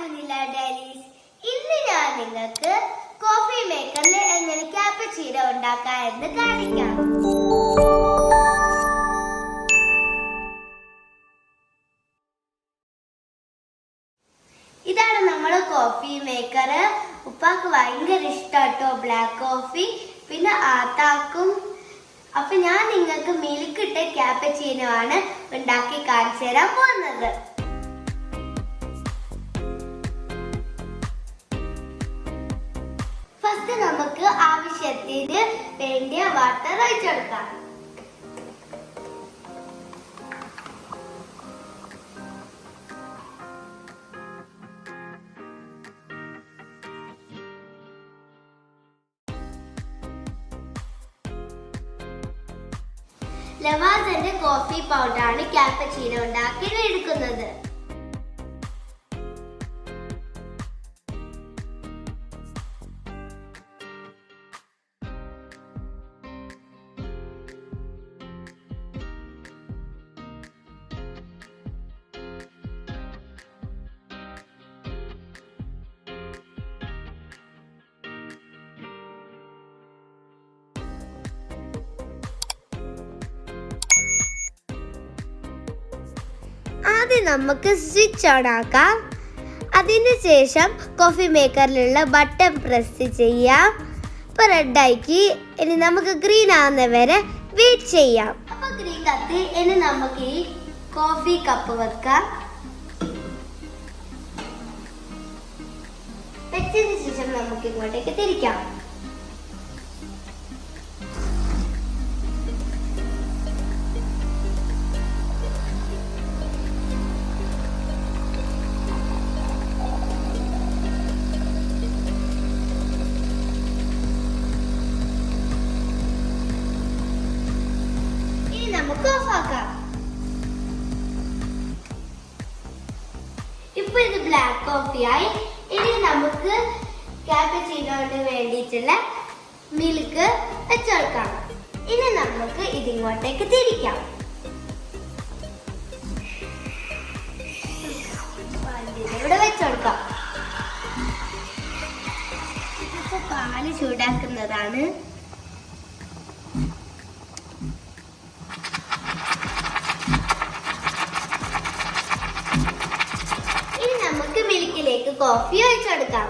To നില dailies. ഇന്ന് ഞാൻ നിങ്ങൾക്ക് കോഫി മേക്കറിൽ എങ്ങനെ ക്യാപ്പച്ചീനോ ഉണ്ടാക്കാം എന്ന് കാണിക്കാം. ഇതാണ് നമ്മുടെ കോഫി മേക്കർ. ഉപ്പാക്ക് ഭയങ്കര ഇഷ്ടാട്ടോ ബ്ലാക്ക് കോഫി, പിന്നെ ആത്താക്കും. അപ്പൊ ഞാൻ നിങ്ങൾക്ക് മിൽക്ക് ഇട്ട ക്യാപ്പച്ചീനോ ആണ് ഉണ്ടാക്കി കാണിച്ചു തരാൻ പോകുന്നത്. ഫസ്റ്റ് നമുക്ക് ആവശ്യത്തിന് വേണ്ടിയ വാട്ടർ ഒഴിച്ചെടുക്കാം. ലവാസന്റെ കോഫി പൗഡറാണ് ക്യാപ്പച്ചീനോ ഉണ്ടാക്കി എടുക്കുന്നത്. ആദ്യം നമുക്ക് സ്വിച്ച് ഓൺ ആക്കാം. അതിനുശേഷം കോഫി മേക്കറിലുള്ള ബട്ടൺ പ്രസ് ചെയ്യാം. ഇപ്പൊ റെഡ് ആക്കി. ഇനി നമുക്ക് ഗ്രീൻ ആവുന്ന വരെ വെയിറ്റ് ചെയ്യാം. അപ്പൊ ഗ്രീൻ കത്തി. ഇനി നമുക്ക് ഈ കോഫി കപ്പ് വെക്കാം. വെച്ചതിന് ശേഷം നമുക്ക് ഇങ്ങോട്ടേക്ക് തിരിക്കാം. നമുക്ക് ഓഫാക്കാം. ഇപ്പൊ ഇത് ബ്ലാക്ക് കോഫി ആയി. ഇനി നമുക്ക് ക്യാപ്പച്ചീനോന് വേണ്ടിയിട്ടുള്ള മിൽക്ക് വെച്ചെടുക്കാം. ഇനി നമുക്ക് ഇതിങ്ങോട്ടേക്ക് തിരിക്കാം. ഇവിടെ വെച്ചെടുക്കാം. ഇതിപ്പോ പാല് ചൂടാക്കുന്നതാണ്. നമുക്ക് മിൽക്കിലേക്ക് കോഫി ഒഴിച്ചെടുക്കാം.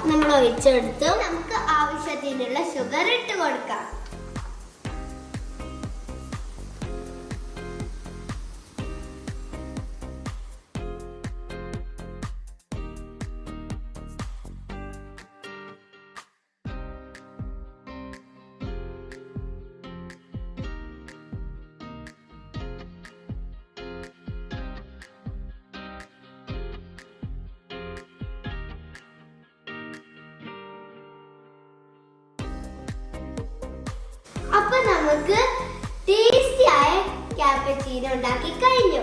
നമ്മൾ ഒഴിച്ചെടുത്തു. നമുക്ക് ആവശ്യത്തിനുള്ള ഷുഗർ ഇട്ട് കൊടുക്കാം. അപ്പൊ നമുക്ക് ടേസ്റ്റി ആയ ക്യാപ്പച്ചീനോ ഉണ്ടാക്കി കഴിഞ്ഞു.